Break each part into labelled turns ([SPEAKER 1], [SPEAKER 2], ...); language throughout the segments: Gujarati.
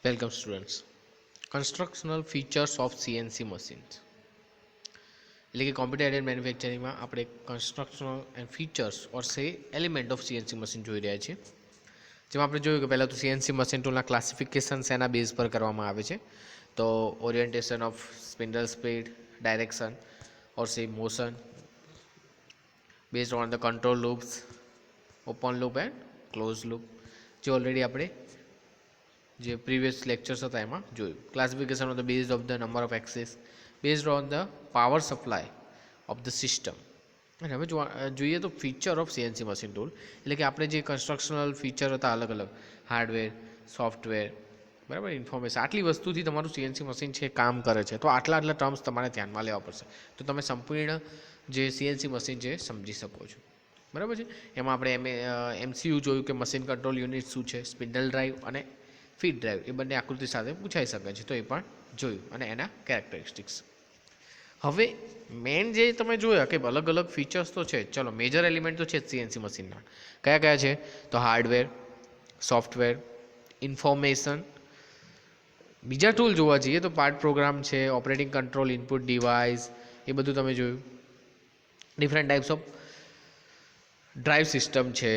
[SPEAKER 1] Welcome students. Constructional features of CNC machines એટલે કે કોમ્પ્યુટર એડેડ મેન્યુફેક્ચરિંગમાં આપણે કન્સ્ટ્રક્શનલ એન્ડ ફીચર્સ ઓર સે એલિમેન્ટ ઓફ CNC મશીન જોઈ રહ્યા છીએ. જેમાં આપણે જોયું કે પહેલાં તો CNC મશીન ટૂલના ક્લાસિફિકેશન એના બેઝ પર કરવામાં આવે છે. તો orientation of spindle speed, direction or say motion based on the control loops, open loop and close loop, જે ઓલરેડી આપણે જે પ્રીવિયસ લેક્ચર્સ હતા એમાં જોયું. Classification of the based of the number of axis based on the power supply of the system. અને હવે જોઈએ તો feature of CNC machine tool એટલે કે આપણે જે કન્સ્ટ્રક્શનલ ફીચર હતા અલગ અલગ હાર્ડવેર, સોફ્ટવેર, બરાબર, ઇન્ફોર્મેશન, આટલી વસ્તુથી તમારું CNC મશીન છે કામ કરે છે. તો આટલા ટર્મ્સ તમારે ધ્યાનમાં લેવા પડશે તો તમે સંપૂર્ણ જે CNC મશીન છે સમજી શકો છો. બરાબર છે. એમાં આપણે MCU જોયું કે મશીન કંટ્રોલ યુનિટ શું છે, સ્પિન્ડલ ડ્રાઈવ અને ફીડ ડ્રાઈવ એ બંને આકૃતિ સાથે પૂછાઈ શકે છે, તો એ પણ જોયું અને એના કેરેક્ટરિસ્ટિક્સ. હવે મેઇન જે તમે જોયા કે અલગ અલગ ફીચર્સ તો છે, ચલો મેજર એલિમેન્ટ તો છે જ CNC મશીનના. કયા કયા છે? તો હાર્ડવેર, સોફ્ટવેર, ઇન્ફોર્મેશન. બીજા ટૂલ જોવા જઈએ તો પાર્ટ પ્રોગ્રામ છે, ઓપરેટિંગ કંટ્રોલ ઇનપુટ ડિવાઇસ, એ બધું તમે જોયું. Different types of drive system છે,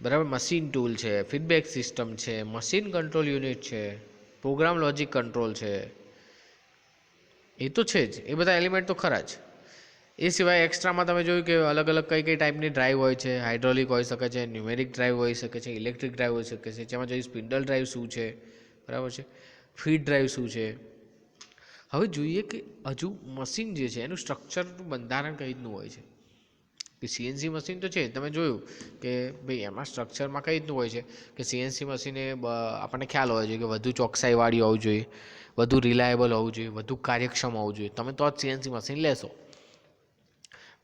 [SPEAKER 1] બરાબર, મશીન ટૂલ છે, ફીડબેક સિસ્ટમ છે, મશીન કંટ્રોલ યુનિટ છે, પ્રોગ્રામ લોજિક કંટ્રોલ છે, એ તો છે જ, એ બધા એલિમેન્ટ તો ખરા જ. એ સિવાય એક્સ્ટ્રામાં તમે જોયું કે અલગ અલગ કઈ કઈ ટાઈપની ડ્રાઈવ હોય છે. હાઇડ્રોલિક હોઈ શકે છે, ન્યુમેરિક ડ્રાઈવ હોઈ શકે છે, ઇલેક્ટ્રિક ડ્રાઈવ હોઈ શકે છે. જેમાં જોઈએ સ્પિન્ડલ ડ્રાઈવ શું છે, બરાબર છે, ફીડ ડ્રાઈવ શું છે. હવે જોઈએ કે હજુ મશીન જે છે એનું સ્ટ્રક્ચરનું બંધારણ કઈ રીતનું હોય છે. કે CNC મશીન તો છે, તમે જોયું કે ભાઈ એમાં સ્ટ્રક્ચરમાં કઈ રીતનું હોય છે કે CNC મશીન એ આપણને ખ્યાલ હોવો જોઈએ કે વધુ ચોકસાઈવાળી હોવું જોઈએ, વધુ રિલાયેબલ હોવું જોઈએ, વધુ કાર્યક્ષમ હોવું જોઈએ, તમે તો જ CNC મશીન લેશો.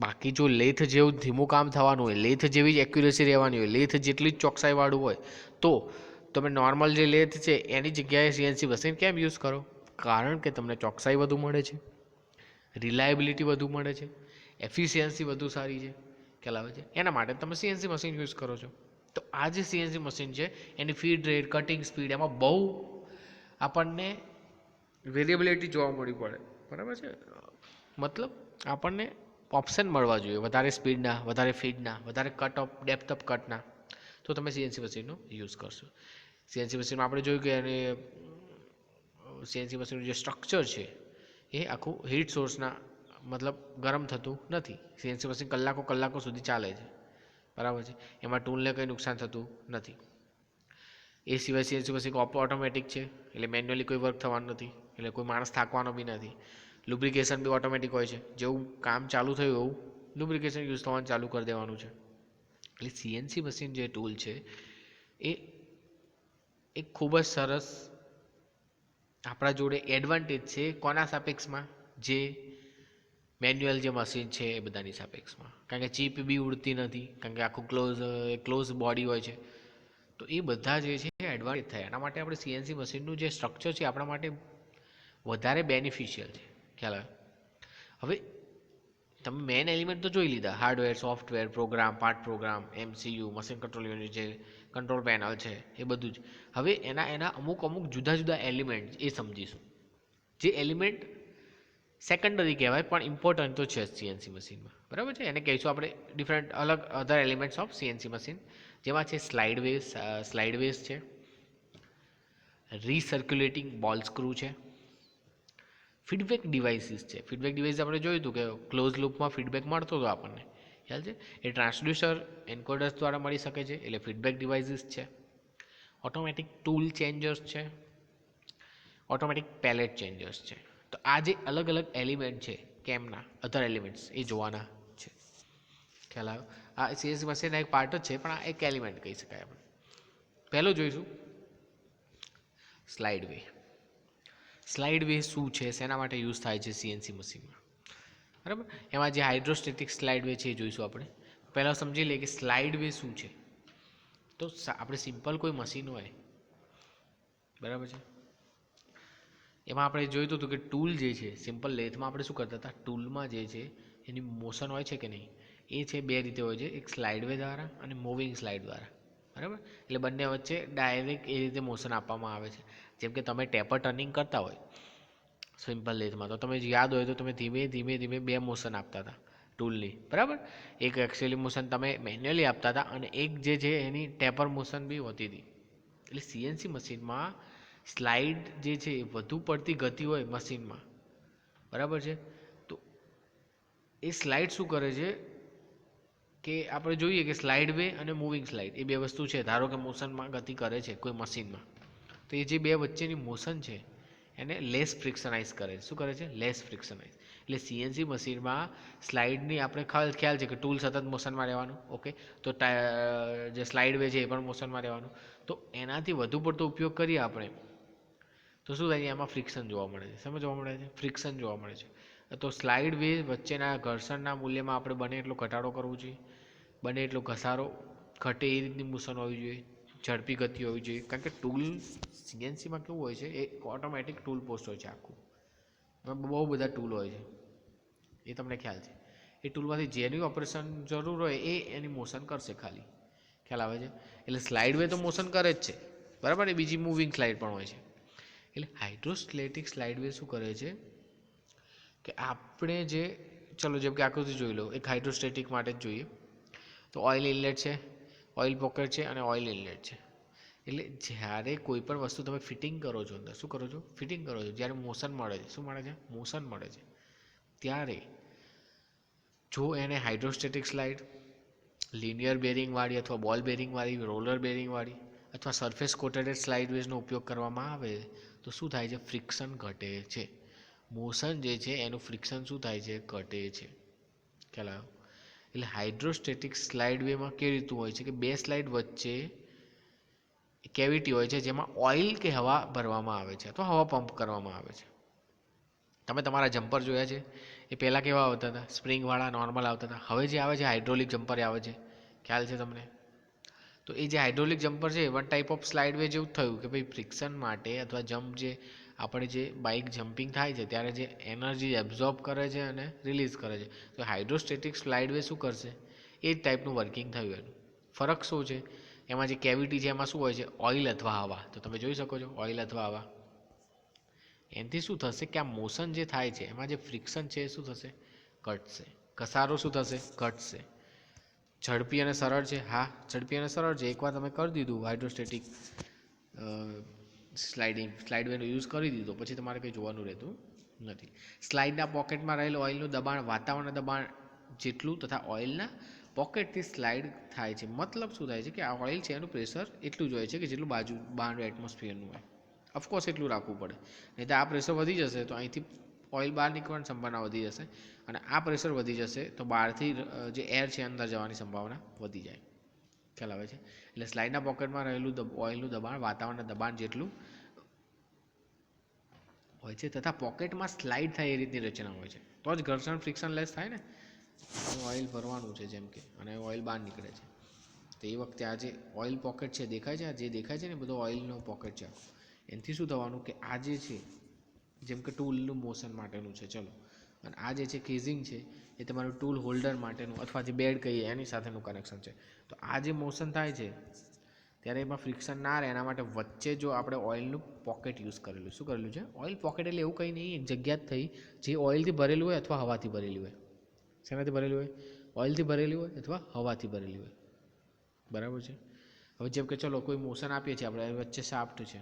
[SPEAKER 1] બાકી જો લેથ જેવું ધીમું કામ થવાનું હોય, લેથ જેવી જ એક્યુરેસી રહેવાની હોય, લેથ જેટલી જ ચોકસાઈવાળું હોય, તો તમે નોર્મલ જે લેથ છે એની જગ્યાએ CNC મશીન કેમ યુઝ કરો? કારણ કે તમને ચોકસાઈ વધુ મળે છે, રિલાયબિલિટી વધુ મળે છે, એફિશિયન્સી વધુ સારી છે, ખ્યાલ આવે છે. એના માટે તમે CNC મશીન યુઝ કરો છો. તો આ જે CNC મશીન છે એની ફીડ રેટ, કટિંગ સ્પીડ, એમાં બહુ આપણને વેરિયેબિલિટી જોવા મળી પડે, બરાબર છે. મતલબ આપણને ઓપ્શન મળવા જોઈએ વધારે સ્પીડના, વધારે ફીડના, વધારે કટ ઓફ, ડેપ્થ ઓફ કટના, તો તમે CNC મશીનનો યુઝ કરશો. CNC મશીનમાં આપણે જોયું કે એને CNC મશીનનું જે સ્ટ્રક્ચર છે એ આખું હીટ સોર્સના મતલબ ગરમ થતું નથી. CNC મશીન કલાકો સુધી ચાલે છે, બરાબર છે. એમાં ટૂલને કંઈ નુકસાન થતું નથી. એ સિવાય CNC મશીન ઓટોમેટિક છે, એટલે મેન્યુઅલી કોઈ વર્ક થવાનું નથી, એટલે કોઈ માણસ થાકવાનો બી નથી. લુબ્રિકેશન બી ઓટોમેટિક હોય છે, જેવું કામ ચાલુ થયું એવું લુબ્રિકેશન યુઝ થવાનું ચાલુ કરી દેવાનું છે. એટલે CNC મશીન જે ટૂલ છે એ એક ખૂબ જ સરસ આપણા જોડે એડવાન્ટેજ છે. કોના સાપેક્ષમાં? જે મેન્યુઅલ જે મશીન છે એ બધાની સાપેક્ષમાં. કારણ કે ચીપ બી ઉડતી નથી, કારણ કે આખું ક્લોઝ બોડી હોય છે. તો એ બધા જે છે એડવાન્ટેજ થાય. એના માટે આપણે CNC મશીનનું જે સ્ટ્રક્ચર છે આપણા માટે વધારે બેનિફિશિયલ છે, ખ્યાલ આવે. હવે તમે મેઇન એલિમેન્ટ તો જોઈ લીધા, hardware, software, program, part program, MCU, machine control unit છે, કંટ્રોલ પેનલ છે, એ બધું જ. હવે એના અમુક જુદા જુદા એલિમેન્ટ એ સમજીશું. જે એલિમેન્ટ સેકન્ડરી કહેવાય પણ ઇમ્પોર્ટન્ટ તો છે CNC મશીનમાં, બરાબર છે. એને કહીશું આપણે different other elements of CNC machine, જેમાં છે સ્લાઇડ વેઝ છે, રીસર્ક્યુલેટિંગ બોલ સ્ક્રૂ છે, ફીડબેક ડિવાઇસીસ છે. ફીડબેક ડિવાઇસ આપણે જોયું હતું કે ક્લોઝ લૂપમાં ફીડબેક મળતો હતો આપણને, ખ્યાલ છે. એ ટ્રાન્સડ્યુસર, એન્કોડર્સ દ્વારા મળી શકે છે, એટલે ફીડબેક ડિવાઇસીસ છે. ઓટોમેટિક ટૂલ ચેન્જર્સ છે, ઓટોમેટિક પેલેટ ચેન્જર્સ છે. તો આ જે અલગ અલગ એલિમેન્ટ છે કેમના અધર એલિમેન્ટ્સ એ જોવાના છે, ખ્યાલ આવ્યો. આ CNC મશીનના એક પાર્ટ જ છે પણ આ એક એલિમેન્ટ કહી શકાય આપણે. પહેલું જોઈશું સ્લાઇડ વે. સ્લાઇડ વે શું છે, શેના માટે યુઝ થાય છે CNC મશીનમાં, બરાબર. એમાં જે હાઇડ્રોસ્ટેટિક સ્લાઇડ વે છે એ જોઈશું આપણે. પહેલાં સમજી લઈએ કે સ્લાઇડ વે શું છે. તો આપણે સિમ્પલ કોઈ મશીન હોય, બરાબર છે, એમાં આપણે જોયું હતું કે ટૂલ જે છે સિમ્પલ લેથમાં આપણે શું કરતા હતા, ટૂલમાં જે છે એની મોશન હોય છે કે નહીં, એ છે બે રીતે હોય છે, એક સ્લાઇડ વે દ્વારા અને મૂવિંગ સ્લાઇડ દ્વારા, બરાબર. એટલે બંને વચ્ચે ડાયરેક્ટ એ રીતે મોશન આપવામાં આવે છે. જેમ કે તમે ટેપર ટર્નિંગ કરતા હોય સિમ્પલ લેથમાં, તો તમે યાદ હોય તો તમે ધીમે ધીમે ધીમે બે મોશન આપતા હતા ટૂલની, બરાબર. એક એક્સેલી મોશન તમે મેન્યુઅલી આપતા હતા અને એક જે છે એની ટેપર મોશન બી હોતી હતી. એટલે સીએનસી મશીનમાં સ્લાઇડ જે છે એ વધુ પડતી ગતિ હોય મશીનમાં, બરાબર છે. તો એ સ્લાઇડ શું કરે છે કે આપણે જોઈએ કે સ્લાઇડ વે અને મૂવિંગ સ્લાઇડ એ બે વસ્તુ છે. ધારો કે મોશનમાં ગતિ કરે છે કોઈ મશીનમાં, તો એ જે બે વચ્ચેની મોશન છે એને લેસ ફ્રિક્શનાઇઝ કરે છે. શું કરે છે? લેસ ફ્રિક્શનાઇઝ. એટલે સીએનસી મશીનમાં સ્લાઇડની આપણે ખ્યાલ છે કે ટૂલ સતત મોશનમાં રહેવાનું, ઓકે. તો જે સ્લાઇડ વે છે એ પણ મોશનમાં રહેવાનું. તો એનાથી વધુ પડતો ઉપયોગ કરીએ આપણે તો શું થાય છે? એમાં ફ્રિક્શન જોવા મળે છે. સમજ જોવા મળે છે? ફ્રિક્શન જોવા મળે છે. તો સ્લાઇડ વે વચ્ચેના ઘર્ષણના મૂલ્યમાં આપણે બને એટલો ઘટાડો કરવો જોઈએ, બને એટલો ઘસારો ઘટે એ રીતની મોશન હોવી જોઈએ, ઝડપી ગતિ હોવી જોઈએ. કારણ કે ટૂલ સીએનસીમાં કેવું હોય છે, એ ઓટોમેટિક ટૂલ પોસ્ટ હોય છે આખું. એમાં બહુ બધા ટૂલ હોય છે, એ તમને ખ્યાલ છે. એ ટૂલમાંથી જેની ઓપરેશન જરૂર હોય એ એની મોશન કરશે ખાલી. ખ્યાલ આવે છે? એટલે સ્લાઇડ વે તો મોશન કરે જ છે, બરાબર. એ બીજી મૂવિંગ સ્લાઇડ પણ હોય છે. એટલે હાઇડ્રોસ્ટેટિક સ્લાઇડ વે શું કરે છે કે આપણે જે, ચલો જેમ કે આકૃતિ જોઈ લો, એક હાઇડ્રોસ્ટેટિક માટે જ જોઈએ તો ઓઇલ ઇનલેટ છે, ઓઇલ પોકેટ છે અને ઓઇલ ઇનલેટ છે. એટલે જ્યારે કોઈ પણ વસ્તુ તમે ફિટિંગ કરો છો, અંદર શું કરો છો? ફિટિંગ કરો છો. જ્યારે મોશન મળે છે, શું મળે છે? મોશન મળે છે. ત્યારે જો એને હાઇડ્રોસ્ટેટિક સ્લાઇડ, લિનિયર બેરિંગવાળી અથવા બોલ બેરિંગવાળી, રોલર બેરિંગવાળી અથવા સરફેસ કોટેડ સ્લાઇડ વેઝનો ઉપયોગ કરવામાં આવે તો શું થાય છે? ફ્રિક્શન ઘટે છે. મોશન જે છે એનું ફ્રિક્શન શું થાય છે? ઘટે છે. ખ્યાલ આવ્યો? એટલે હાઇડ્રોસ્ટેટિક સ્લાઇડ વેમાં કેવી રીતનું હોય છે કે બે સ્લાઇડ વચ્ચે કેવિટી હોય છે જેમાં ઓઇલ કે હવા ભરવામાં આવે છે અથવા હવા પંપ કરવામાં આવે છે. તમે તમારા જમ્પર જોયા છે, એ પહેલાં કેવા આવતા હતા? સ્પ્રિંગવાળા નોર્મલ આવતા હતા. હવે જે આવે છે હાઇડ્રોલિક જમ્પર આવે છે. ખ્યાલ છે તમને? તો એ જે હાઇડ્રોલિક જમ્પર છે one type of slide way જેવું થયું કે ભાઈ ફ્રિક્શન માટે અથવા જમ્પ જે આપણે જે બાઇક જમ્પિંગ થાય છે ત્યારે જે એનર્જી એબ્ઝોર્બ કરે છે અને રિલીઝ કરે છે, તો હાઇડ્રોસ્ટેટિક સ્લાઇડ વે શું કરશે? એ જ ટાઈપનું વર્કિંગ થયું એનું. ફરક શું છે? એમાં જે કેવિટી છે એમાં શું હોય છે? ઓઇલ અથવા હવા. તો તમે જોઈ શકો છો ઓઇલ અથવા હવા. એનાથી શું થશે કે આ મોશન જે થાય છે એમાં જે ફ્રિક્શન છે એ શું થશે? ઘટશે. ઘસારો શું થશે? ઘટશે. ઝડપી અને સરળ છે? હા, ઝડપી અને સરળ છે. એકવાર તમે કરી દીધું હાઇડ્રોસ્ટેટિક સ્લાઇડ વેનો યુઝ કરી દીધો પછી તમારે કંઈ જોવાનું રહેતું નથી. સ્લાઇડના પોકેટમાં રહેલું ઓઇલનું દબાણ વાતાવરણના દબાણ જેટલું તથા ઓઇલના પોકેટથી સ્લાઇડ થાય છે. મતલબ શું થાય છે કે આ ઓઇલ છે એનું પ્રેશર એટલું જ હોય છે કે જેટલું બહારનું એટમોસ્ફિયરનું હોય. ઓફકોર્સ એટલું રાખવું પડે, નહીં તો આ પ્રેશર વધી જશે તો અહીંથી ઓઇલ બહાર નીકળવાની સંભાવના વધી જશે અને આ પ્રેશર વધી જશે તો બહારથી જે એર છે અંદર જવાની સંભાવના વધી જાય. ખ્યાલ આવે છે? એટલે સ્લાઇડના પોકેટમાં રહેલું ઓઇલનું દબાણ વાતાવરણના દબાણ જેટલું હોય છે તથા પોકેટમાં સ્લાઇડ થાય એ રીતની રચના હોય છે. તો જ ઘર્ષણ ફ્રિક્શન લેસ થાય ને. ઓઇલ ભરવાનું છે જેમ કે, અને ઓઇલ બહાર નીકળે છે તો એ વખતે આ જે ઓઇલ પોકેટ છે દેખાય છે, જે દેખાય છે ને બધો ઓઇલનો પોકેટ છે. એનાથી શું થવાનું કે આ જે છે જેમ કે ટૂલનું મોશન માટેનું છે, ચલો, અને આ જે છે કેઝિંગ છે એ તમારું ટૂલ હોલ્ડર માટેનું અથવા જે બેડ કહીએ એની સાથેનું કનેક્શન છે. તો આ જે મોશન થાય છે ત્યારે એમાં ફ્રિક્શન ના રહે એના માટે વચ્ચે જો આપણે ઓઇલનું પોકેટ યુઝ કરેલું. શું કરેલું છે? ઓઇલ પોકેટ એટલે એવું કંઈ નહીં, એક જગ્યા જ થઈ જે ઓઇલથી ભરેલું હોય અથવા હવાથી ભરેલી હોય. શેનાથી ભરેલી હોય? ઓઇલથી ભરેલી હોય અથવા હવાથી ભરેલી હોય. બરાબર છે? હવે જેમ કે ચલો કોઈ મોશન આપીએ છીએ આપણે, વચ્ચે શાફ્ટ છે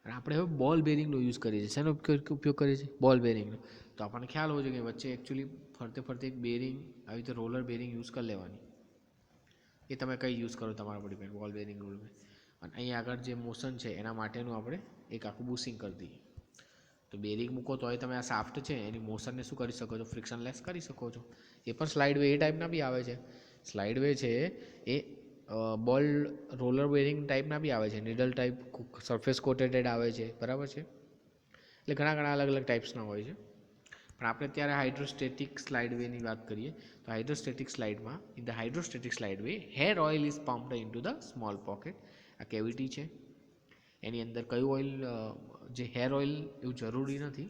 [SPEAKER 1] અને આપણે હવે બોલ બેરિંગનો યુઝ કરીએ છીએ. શેનો ઉપયોગ કરીએ છીએ? બોલ બેરિંગનો. તો આપણને ખ્યાલ હોવો જોઈએ કે વચ્ચે એકચ્યુઅલી ફરતે ફરતે એક બેરિંગ આવી રીતે રોલર બેરિંગ યુઝ કરી લેવાની. એ તમે કઈ યુઝ કરો તમારા પર ડિપેન્ડ, બોલ બેરિંગ રોલ. અને અહીં આગળ જે મોશન છે એના માટેનું આપણે એક આખું બુશિંગ કરી દઈએ. તો બેરિંગ મૂકો તો તમે આ શાફ્ટ છે એની મોશનને શું કરી શકો છો? ફ્રિક્શન લેસ કરી શકો છો. એ પણ સ્લાઇડ વે એ ટાઈપના બી આવે છે. સ્લાઇડ વે છે એ બોલ રોલર બેરિંગ ટાઈપના બી આવે છે, નીડલ ટાઈપ સરફેસ કોટેટેડ આવે છે. બરાબર છે? એટલે ઘણા અલગ અલગ ટાઈપ્સના હોય છે. પણ આપણે અત્યારે હાઇડ્રોસ્ટેટિક સ્લાઇડ વેની વાત કરીએ તો હાઇડ્રોસ્ટેટિક સ્લાઇડમાં in the hydrostatic slide way hair oil is pumped into the small pocket. આ કેવિટી છે એની અંદર કયું ઓઇલ, જે હેર ઓઇલ એવું જરૂરી નથી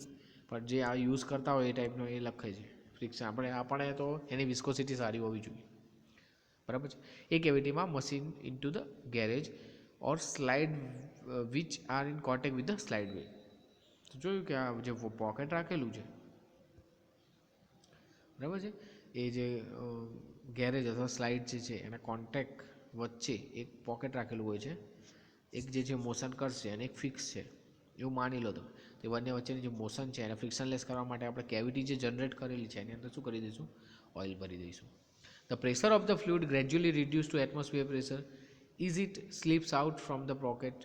[SPEAKER 1] પણ જે આ યુઝ કરતા હોય એ ટાઈપનો એ લખે છે. ફ્રિક્શન આપણે તો એની વિસ્કોસિટી સારી હોવી જોઈએ. બરાબર છે. એ કેવિટીમાં machine into the carriage or slide which are in contact with the slide way. તો જોયું કે આ જે પોકેટ રાખેલું છે, બરાબર છે, એ જે ગેરેજ અથવા સ્લાઇડ જે છે એના કોન્ટેક્ટ વચ્ચે એક પોકેટ રાખેલું હોય છે. એક જે મોશન કરશે અને એક ફિક્સ છે એવું માની લો. તો એ બંને વચ્ચેની જે મોશન છે એને ફ્રિક્શનલેસ કરવા માટે આપણે કેવિટી જે જનરેટ કરેલી છે એની અંદર શું કરી દઈશું? ઓઇલ ભરી દઈશું. The pressure of the fluid gradually reduce to atmosphere pressure is it slips out from the pocket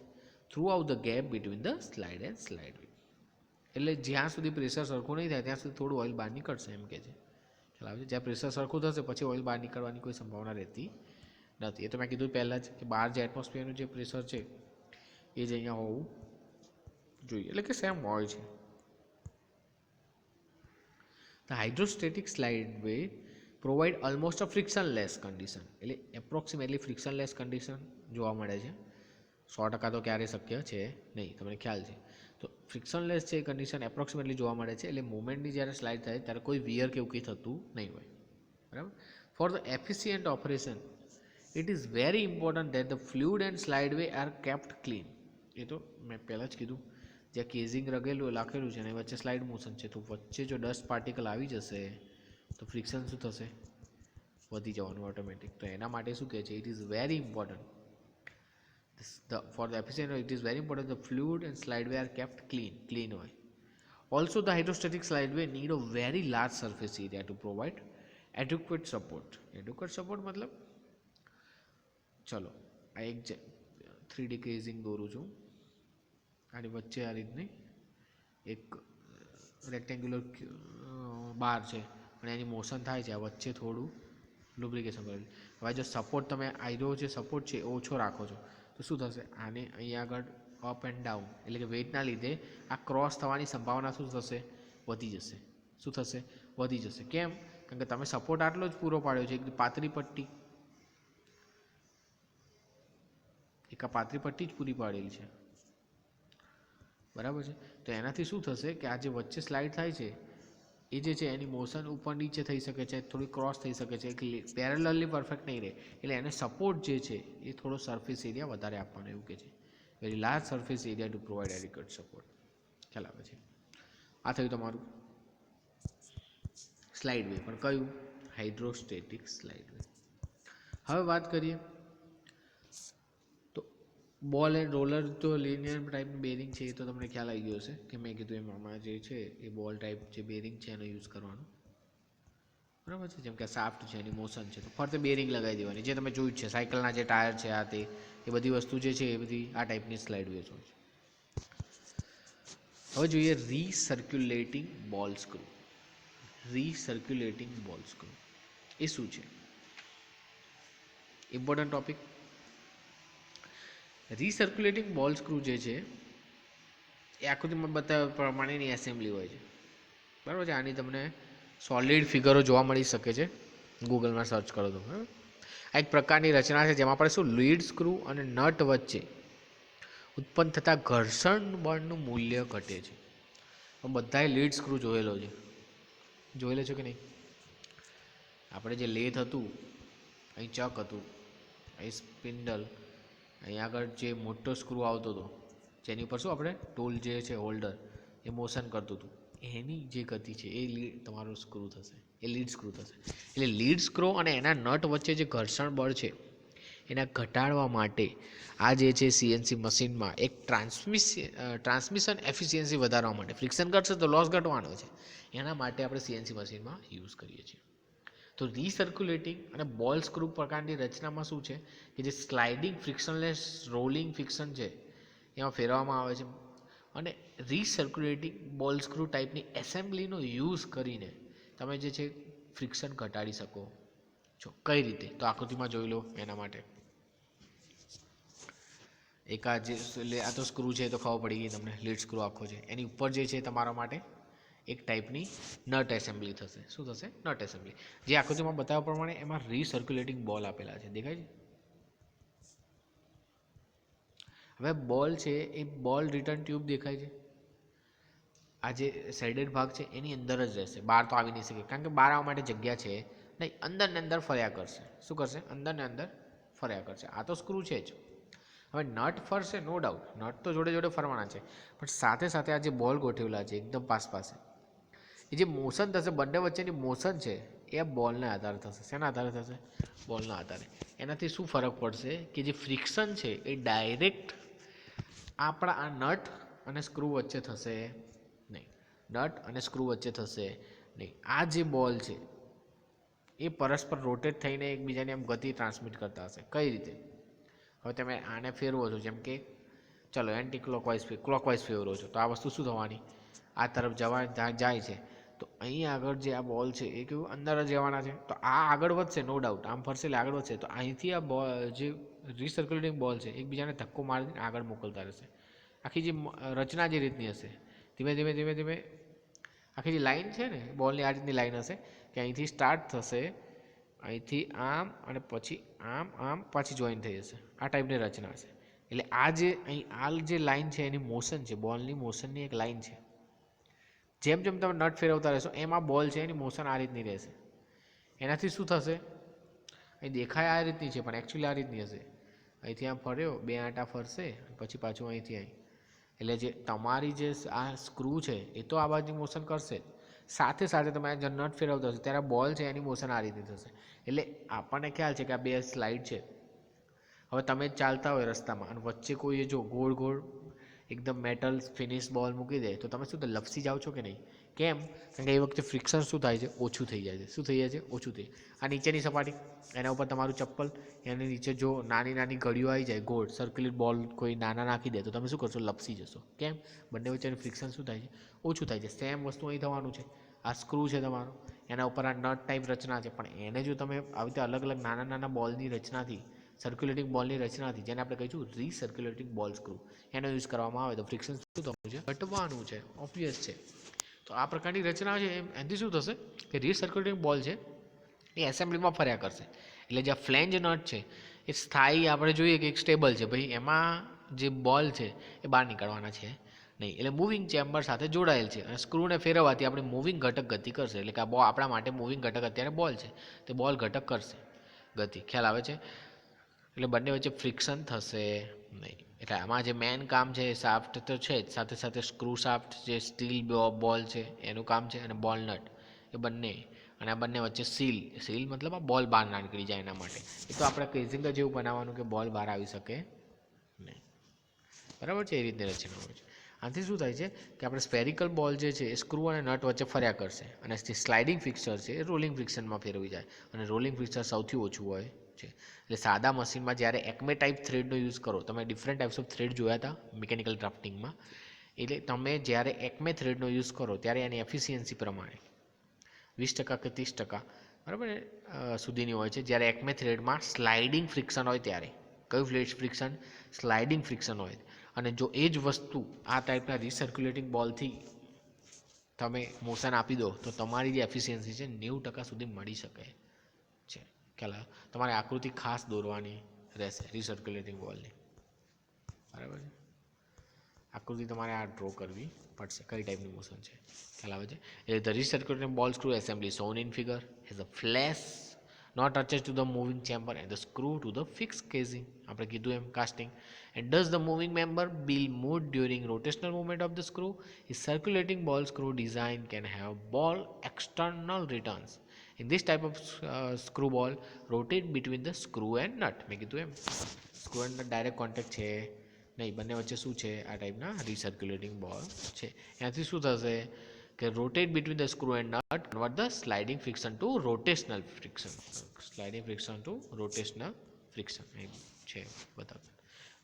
[SPEAKER 1] through out the gap between the slide and slide way. એટલે જ્યાં સુધી પ્રેશર સરખું નહીં થાય ત્યાં સુધી થોડું ઓઇલ બહાર નીકળશે એમ કે છે. ખ્યાલ આવે છે? જ્યાં પ્રેશર સરખું થશે પછી ઓઇલ બહાર નીકળવાની કોઈ સંભાવના રહેતી નથી. એ તો મેં કીધું પહેલાં જ કે બહાર જે એટમોસ્ફિયરનું જે પ્રેશર છે એ જ અહીંયા હોવું જોઈએ, એટલે કે સેમ હોય છે. The hydrostatic slide way provide almost a frictionless condition, એટલે એપ્રોક્સિમેટલી ફ્રિક્શનલેસ કન્ડિશન જોવા મળે છે. 100% તો ક્યારેય શક્ય છે નહીં, તમને ખ્યાલ છે. તો ફ્રિક્શનલેસ છે કન્ડિશન એપ્રોક્સિમેટલી જોવા મળે છે, એટલે મુવમેન્ટની જ્યારે સ્લાઇડ થાય ત્યારે કોઈ વિયર કે એવું કંઈ થતું નહીં હોય. બરાબર. For the efficient operation it is very important that the fluid and slide way are kept clean. એ તો મેં પહેલાં જ કીધું, જ્યાં કેઝિંગ લખેલું છે અને વચ્ચે સ્લાઇડ મોશન છે, તો વચ્ચે જો ડસ્ટ પાર્ટિકલ આવી જશે તો ફ્રિક્શન શું થશે? વધી જવાનું ઓટોમેટિક. તો એના માટે શું કહે છે? It is very important for the efficient it is very important the fluid and slide way are kept clean હોય. Also the hydrostatic slide way need a very large surface area to provide adequate support. Adequate support મતલબ, ચલો આ એક 3D કેઝિંગ દોરું છું. આની વચ્ચે આ રીતની એક રેક્ટેન્ગ્યુલર બાર છે અને એની મોશન થાય છે. આ વચ્ચે થોડું લુબ્રિકેશન કરેલું. હવે જો સપોર્ટ તમે આયરો જે સપોર્ટ છે એ ઓછો રાખો છો તો શું થશે? આને અહીંયા આગળ અપ એન્ડ ડાઉન એટલે કે વેઇટના લીધે આ ક્રોસ થવાની સંભાવના શું થશે? વધી જશે. શું થશે? વધી જશે. કેમ? કારણ કે તમે સપોર્ટ આટલો જ પૂરો પાડ્યો છે, એક પાતળી પટ્ટી, એક આ પાતળી પટ્ટી જ પૂરી પાડેલી છે. બરાબર છે. તો એનાથી શું થશે કે આ જે વચ્ચે સ્લાઇડ થાય છે એ જે છે એની મોશન ઉપર નીચે થઈ શકે છે, થોડી ક્રોસ થઈ શકે છે, પેરેલલી પરફેક્ટ નહીં રહે. એટલે એને સપોર્ટ જે છે એ થોડો સરફેસ એરિયા વધારે આપવાનો એવું કે છે. Very large surface area to provide adequate support. ખ્યાલ આવે છે? આ થયું તમારું સ્લાઇડ વે. પણ કયું? Hydrostatic slide way. હવે વાત કરીએ તો બોલ એન્ડ રોલર. તો લિનિયર ટાઈપનું બેરિંગ છે એ તો તમને ખ્યાલ આવી ગયો હશે કે મેં કીધું એમાં જે છે એ બોલ ટાઈપ જે બેરિંગ છે એનો યુઝ કરવાનો. બરાબર છે. જેમ કે સાફ્ટ છે, એની મોશન છે, તો ફરતે બેરિંગ લગાવી દેવાની. જે તમે જોયું છે સાયકલના જે ટાયર છે આ તે એ બધી વસ્તુ જે છે એ બધી આ ટાઈપની સ્લાઇડ વેઝ હોય છે. હવે જોઈએ રીસર્ક્યુલેટિંગ બોલ સ્ક્રૂ. રીસર્ક્યુલેટિંગ બોલ સ્ક્રૂ એ શું છે? Important topic. રીસર્ક્યુલેટિંગ બોલ સ્ક્રૂ જે છે એ આકૃતિમાં બતાવ્યા પ્રમાણેની એસેમ્બલી હોય છે. બરાબર છે. આની તમને સોલિડ ફિગરો જોવા મળી શકે છે, ગૂગલમાં સર્ચ કરો તો. આ એક પ્રકારની રચના છે જેમાં આપણે શું લીડ સ્ક્રૂ અને નટ વચ્ચે ઉત્પન્ન થતા ઘર્ષણ બળનું મૂલ્ય ઘટે છે. બધાએ લીડ સ્ક્રૂ જોયેલો છે કે નહીં? આપણે જે લેથ હતું, અહીં ચક હતું, અહીં સ્પિન્ડલ, અહીં આગળ જે મોટો સ્ક્રૂ આવતો હતો જેની ઉપર શું આપણે ટૂલ જે છે હોલ્ડર એ મોશન કરતું હતું, એની જે ગતિ છે એ તમારો સ્ક્રૂ થશે, એ લીડ સ્ક્રૂ થશે. એટલે લીડ સ્ક્રૂ અને એના નટ વચ્ચે જે ઘર્ષણ બળ છે એના ઘટાડવા માટે આ જે છે સીએનસી મશીનમાં એક ટ્રાન્સમિશન એફિશિયન્સી વધારવા માટે, ફ્રિક્શન ઘટશે તો લોસ ઘટવાનો છે, એના માટે આપણે સીએનસી મશીનમાં યુઝ કરીએ છીએ. તો રીસર્ક્યુલેટિંગ અને બોલ સ્ક્રૂ પ્રકારની રચનામાં શું છે કે જે સ્લાઇડિંગ ફ્રિક્શનલેસ રોલિંગ ફ્રિક્શન છે એમાં ફેરવવામાં આવે છે. અને રીસર્ક્યુલેટિંગ બોલ સ્ક્રૂ ટાઈપની એસેમ્બલીનો યુઝ કરીને તમે જે છે ફ્રિક્શન ઘટાડી શકો છો. કઈ રીતે? તો આકૃતિમાં જોઈ લો. એના માટે એક આ તો સ્ક્રૂ છે તો ખબર પડી ગઈ તમને, લીડ સ્ક્રૂ આખો છે. એની ઉપર જે છે તમારા માટે એક ટાઈપની નટ એસેમ્બલી થશે. શું થશે? Nut assembly. જે આકૃતિમાં બતાવ્યા પ્રમાણે એમાં રીસર્ક્યુલેટિંગ બોલ આપેલા છે, દેખાય છે? હવે બોલ છે એ બોલ રિટર્ન ટ્યુબ દેખાય છે. આ જે સાઇડેડ ભાગ છે એની અંદર જ રહેશે, બહાર તો આવી નહીં શકે કારણ કે બહાર આવવા માટે જગ્યા છે નહીં, અંદર ને અંદર ફર્યા કરશે. શું કરશે? અંદર ને અંદર ફર્યા કરશે. આ તો સ્ક્રૂ છે જ. હવે નટ ફરશે, નો ડાઉટ, નટ તો જોડે જોડે ફરવાના છે, પણ સાથે સાથે આ જે બોલ ગોઠવેલા છે એકદમ પાસે, એ જે મોશન થશે, બંને વચ્ચેની મોશન છે એ આ બોલના આધારે થશે. શેના આધારે થશે? બોલના આધારે. એનાથી શું ફરક પડશે કે જે ફ્રિક્શન છે એ ડાયરેક્ટ આપણા આ નટ અને સ્ક્રૂ વચ્ચે થશે નહીં. નટ અને સ્ક્રૂ વચ્ચે થશે નહીં. આ જે બોલ છે એ પરસ્પર રોટેટ થઈને એકબીજાને એમ ગતિ ટ્રાન્સમિટ કરતા હશે. કઈ રીતે? હવે તમે આને ફેરવો છો, જેમ કે ચલો એન્ટી ક્લોકવાઇઝ ફેરવો છો, તો આ વસ્તુ શું થવાની? આ તરફ જાય છે. તો અહીં આગળ જે આ બોલ છે એ કેવું અંદર જ જવાના છે, તો આ આગળ વધશે, નો ડાઉટ, આમ ફરશે એટલે આગળ વધશે. તો અહીંથી આ બોલ જે રિસર્ક્યુલેટિંગ બોલ છે એકબીજાને ધક્કો મારીને આગળ મોકલતા રહેશે. આખી જે રચના જે રીતની હશે, ધીમે ધીમે ધીમે ધીમે આખી જે લાઈન છે ને બોલની આ રીતની લાઈન હશે કે અહીંથી સ્ટાર્ટ થશે, અહીંથી આમ અને પછી આમ આમ પાછી જોઈન થઈ જશે. આ ટાઈપની રચના છે. એટલે આ જે અહીં આ જે લાઈન છે એની મોશન છે, બોલની મોશનની એક લાઈન છે. જેમ જેમ તમે નટ ફેરવતા રહેશો એમ આ બોલ છે એની મોશન આ રીતની રહેશે. એનાથી શું થશે? અહીં દેખાય આ રીતની છે પણ એકચ્યુઅલી આ રીતની હશે. અહીંથી આમ ફર્યો, 2 આંટા ફરશે, પછી પાછું અહીંથી અહીં. એટલે જે તમારી જે આ સ્ક્રૂ છે એ તો આ બાજુ મોશન કરશે જ, સાથે સાથે તમે આ નટ ફેરવતા હશો ત્યારે બોલ છે એની મોશન આ રીતની થશે. એટલે આપણને ખ્યાલ છે કે આ 2 સ્લાઇડ છે. હવે તમે ચાલતા હોય રસ્તામાં અને વચ્ચે કોઈ જો ગોળ ગોળ એકદમ મેટલ ફિનિશ બોલ મૂકી દે તો તમે શું તો લપસી જાઓ છો કે નહીં? કેમ? કારણ કે એ વખતે ફ્રિક્શન શું થાય છે? ઓછું થઈ જાય છે. શું થઈ જાય છે? ઓછું થઈ. આ નીચેની સપાટી, એના ઉપર તમારું ચપ્પલ, એની નીચે જો નાની નાની ઘડીઓ આવી જાય ગોળ સર્ક્યુલર બોલ કોઈ નાના નાખી દે તો તમે શું કરશો? લપસી જશો. કેમ? બંને વચ્ચેનું ફ્રિક્શન શું થાય છે? ઓછું થાય છે. સેમ વસ્તુ અહીં થવાનું છે. આ સ્ક્રૂ છે તમારો, એના ઉપર આ નટ ટાઈપ રચના છે, પણ એને જો તમે આવી રીતે અલગ અલગ નાના નાના બોલની રચનાથી, સર્ક્યુલેટિંગ બોલની રચનાથી, જેને આપણે કહીશું રીસર્ક્યુલેટિંગ બોલ સ્ક્રૂ, એનો યુઝ કરવામાં આવે તો ફ્રિક્શન શું થવાનું છે? ઘટવાનું છે. ઓબ્વિયસ છે. તો આ પ્રકારની રચના છે એનાથી શું થશે કે રીસર્ક્યુલેટિંગ બોલ છે એ એસેમ્બલીમાં ફર્યા કરશે. એટલે જે ફ્લેન્જ નટ છે એ સ્થાયી આપણે જોઈએ કે એક સ્ટેબલ છે ભાઈ, એમાં જે બોલ છે એ બહાર નીકળવાના છે નહીં. એટલે મૂવિંગ ચેમ્બર સાથે જોડાયેલ છે અને સ્ક્રૂને ફેરવવાથી આપણે મૂવિંગ ઘટક ગતિ કરશે. એટલે કે આ આપણા માટે મૂવિંગ ઘટક અત્યારે બોલ છે, તે બોલ ઘટક કરશે ગતિ. ખ્યાલ આવે છે? એટલે બંને વચ્ચે ફ્રિક્શન થશે નહીં. એટલે આમાં જે મેન કામ છે એ શાફ્ટ તો છે જ, સાથે સાથે સ્ક્રૂ શાફ્ટ જે સ્ટીલ બોલ છે એનું કામ છે, અને બોલ નટ એ બંને, અને આ બંને વચ્ચે સીલ મતલબ આ બોલ બહાર ના નીકળી જાય એના માટે. એ તો આપણે કેઝિંગ જ એવું બનાવવાનું કે બોલ બહાર આવી શકે નહીં. બરાબર છે? એ રીતની રચના હોય છે. આનાથી શું થાય છે કે આપણે સ્પેરિકલ બોલ જે છે એ સ્ક્રૂ અને નટ વચ્ચે ફર્યા કરશે, અને જે સ્લાઇડિંગ ફિક્સર છે એ રોલિંગ ફ્રિક્શનમાં ફેરવી જાય, અને રોલિંગ ફિક્સર સૌથી ઓછું હોય છે. એટલે સાદા મશીનમાં જ્યારે એકમે ટાઈપ થ્રેડનો યુઝ કરો, તમે ડિફરન્ટ ટાઈપ્સ ઓફ થ્રેડ જોયા હતા મિકેનિકલ ડ્રાફ્ટિંગમાં, એટલે તમે જ્યારે એકમે થ્રેડનો યુઝ કરો ત્યારે એની એફિશિયન્સી પ્રમાણે 20% કે 30% બરાબર સુધીની હોય છે. જ્યારે એકમે થ્રેડમાં સ્લાઇડિંગ ફ્રિક્શન હોય ત્યારે, કયું ફ્રિક્શન? સ્લાઇડિંગ ફ્રિક્શન હોય. અને જો એ જ વસ્તુ આ ટાઈપના રિસર્ક્યુલેટિંગ બોલથી તમે મોશન આપી દો તો તમારી જે એફિશિયન્સી છે 90% સુધી મળી શકે છે. ખ્યાલ? તમારે આકૃતિ ખાસ દોરવાની રહેશે રિસર્ક્યુલેટિંગ બોલની. બરાબર છે? આકૃતિ તમારે આ ડ્રો કરવી પડશે, કઈ ટાઈપની મોશન છે. ખ્યાલ આવે છે? એટલે ધ રિસર્ક્યુલેટિંગ બોલ screw assembly shown in figure has a flash not attached to the moving chamber and the screw to the fixed casing. આપણે કીધું એમ casting. And does the moving member be moved during rotational movement of the screw? A circulating ball screw design can have ball external returns. In this type of screw ball rotate between the screw and nut. મેં કીધું એમ screw and nut direct contact છે નહીં, બંને વચ્ચે શું છે? આ ટાઈપના રિસર્ક્યુલેટિંગ બોલ છે. એનાથી શું થશે કે rotate between the screw and nut, convert the sliding friction to rotational friction. Sliding friction to rotational friction છે બતાવતા.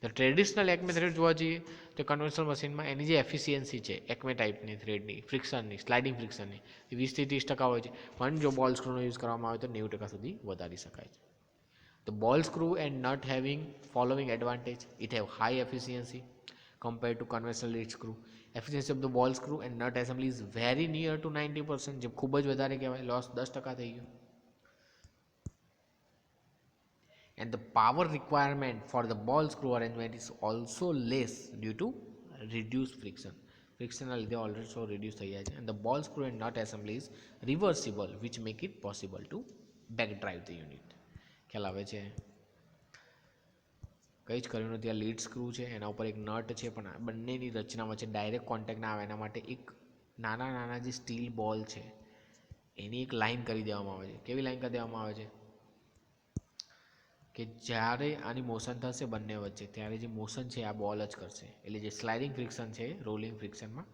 [SPEAKER 1] ધ ટ્રેડિશનલ એકમે થ્રેડ જોવા જઈએ તો કન્વેન્શનલ મશીનમાં એની જે એફિશિયન્સી છે એકમે ટાઈપની થ્રેડની ફ્રિક્શનની, સ્લાઇડિંગ ફ્રિક્શનની, એ 20 થી 30% હોય છે, પણ જો બોલ સ્ક્રૂનો યુઝ કરવામાં આવે તો 90% સુધી વધારી શકાય છે. The ball screw and nut having following advantage: it have high efficiency compared to conventional lead screw. Efficiency of the ball screw and nut assembly is very near to 90%, જે ખૂબ જ વધારે કહેવાય, લોસ 10% થઈ ગયો. And the power requirement for the ball screw arrangement is also less due to reduced friction. Friction ના લીધે ઓલરેડી reduce થઈ જાય છે. And the ball screw and nut assembly is reversible which make it possible to back drive the unit. ખ્યાલ આવે છે? કંઈ જ કર્યું નથી. આ લીડ સ્ક્રૂ છે, એના ઉપર એક નટ છે, પણ આ બંનેની રચના વચ્ચે ડાયરેક્ટ કોન્ટેક્ટ ના આવે એના માટે એક નાના નાના જે સ્ટીલ બોલ છે એની એક લાઈન કરી દેવામાં આવે છે. કેવી લાઈન કરી દેવામાં આવે છે કે જ્યારે આની મોશન થશે બંને વચ્ચે ત્યારે જે મોશન છે આ બોલ જ કરશે, એટલે જે સ્લાઇડિંગ ફ્રિક્શન છે રોલિંગ ફ્રિક્શનમાં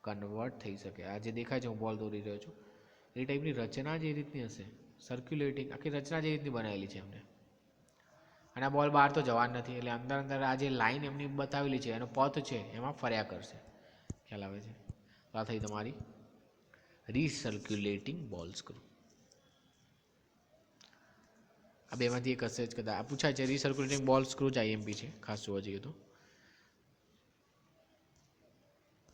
[SPEAKER 1] કન્વર્ટ થઈ શકે. આ જે દેખાય છે હું બોલ દોરી રહ્યો છું એ ટાઈપની રચના જે રીતની હશે, સર્ક્યુલેટિંગ આખી રચના જે રીતની બનાવેલી છે એમને, અને આ બોલ બહાર તો જવાનું નથી, એટલે અંદર અંદર આ જે લાઈન એમની બતાવેલી છે એનો પથ છે એમાં ફર્યા કરશે. ખ્યાલ આવે છે? આ થઈ તમારી રીસર્ક્યુલેટિંગ બોલ સ્ક્રૂ. આ બેમાંથી એક હશે જ કદાચ. આ પૂછાય છે રીસર્ક્યુલેટિંગ બોલ સ્ક્રૂ જ આઈએમપી છે ખાસ જોવા જઈએ તો.